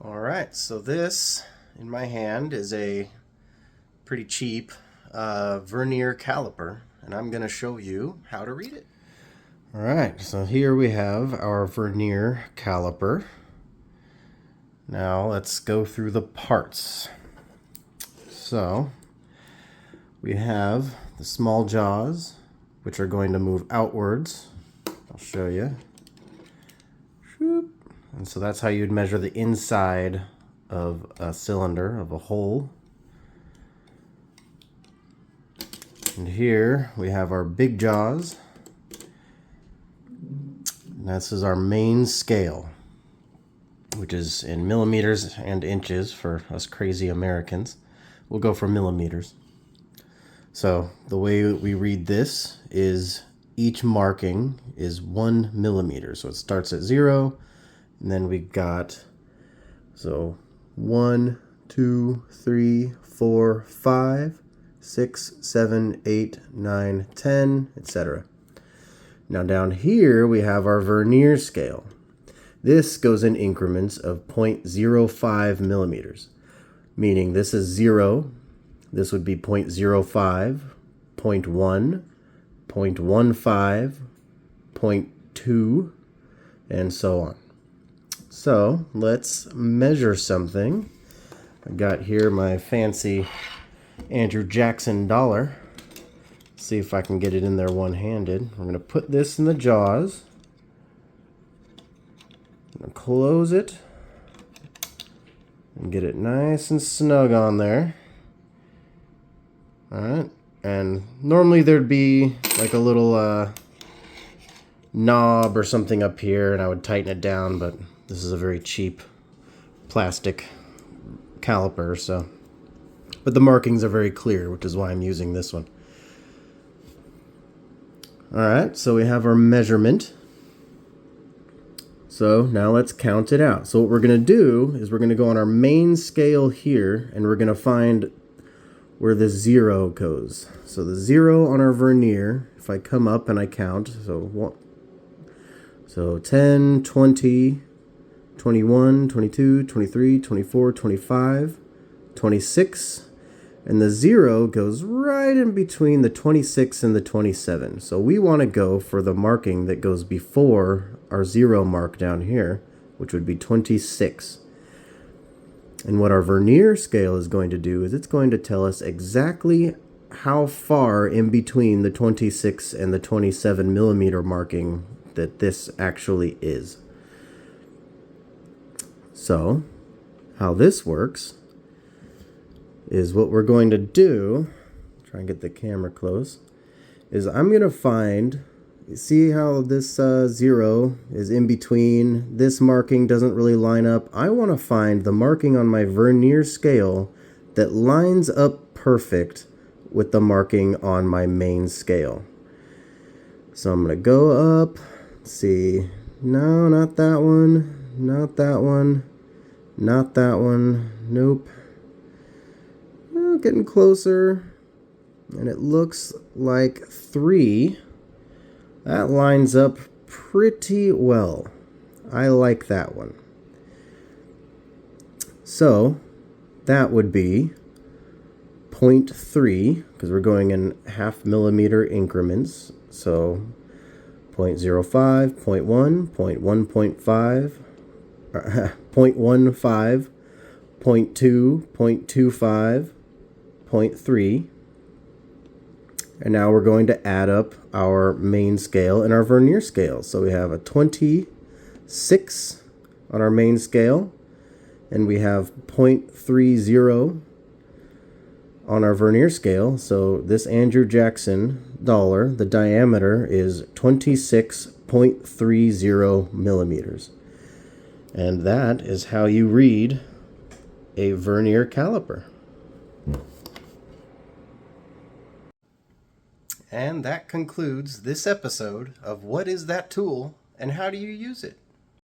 Alright, so this in my hand is a pretty cheap vernier caliper, and I'm going to show you how to read it. Alright, so here we have our vernier caliper. Now let's go through the parts. So we have the small jaws, which are going to move outwards. I'll show you. And so that's how you'd measure the inside of a cylinder, of a hole. And here we have our big jaws. And this is our main scale, which is in millimeters and inches for us crazy Americans. We'll go for millimeters. So the way we read this is each marking is 1 millimeter. So it starts at 0. And then we got, so 1, 2, 3, 4, 5, 6, 7, 8, 9, 10, etc. Now down here we have our vernier scale. This goes in increments of 0.05 millimeters, meaning this is 0, this would be 0.05, 0.1, 0.15, 0.2, and so on. So let's measure something. I got here my fancy Andrew Jackson dollar. See if I can get it in there one-handed. We're going to put this in the jaws. I'm going to close it and get it nice and snug on there. Alright, and normally there'd be like a little knob or something up here and I would tighten it down, but this is a very cheap plastic caliper, so. But the markings are very clear, which is why I'm using this one. Alright, so we have our measurement. So now let's count it out. So what we're going to do is we're going to go on our main scale here, and we're going to find where the 0 goes. So the 0 on our vernier, if I come up and I count, so 10, 20, 21, 22, 23, 24, 25, 26, and the 0 goes right in between the 26 and the 27. So we want to go for the marking that goes before our 0 mark down here, which would be 26. And what our vernier scale is going to do is it's going to tell us exactly how far in between the 26 and the 27 millimeter marking that this actually is. So, how this works is what we're going to do, try and get the camera close, is I'm going to find, see how this 0 is in between, this marking doesn't really line up. I want to find the marking on my vernier scale that lines up perfect with the marking on my main scale. So I'm going to go up, see, no, not that one, not that one, not that one, nope. Well, getting closer, and it looks like 3. That lines up pretty well. I like that one. So that would be 0.3, because we're going in half millimeter increments. So 0.05, 0.1, 0.1.5, 0.15, 0.2, 0.25, 0.3. And now we're going to add up our main scale and our vernier scale. So we have a 26 on our main scale, and we have 0.30 on our vernier scale. So this Andrew Jackson dollar, the diameter is 26.30 millimeters. And that is how you read a vernier caliper. And that concludes this episode of What is That Tool and How Do You Use It?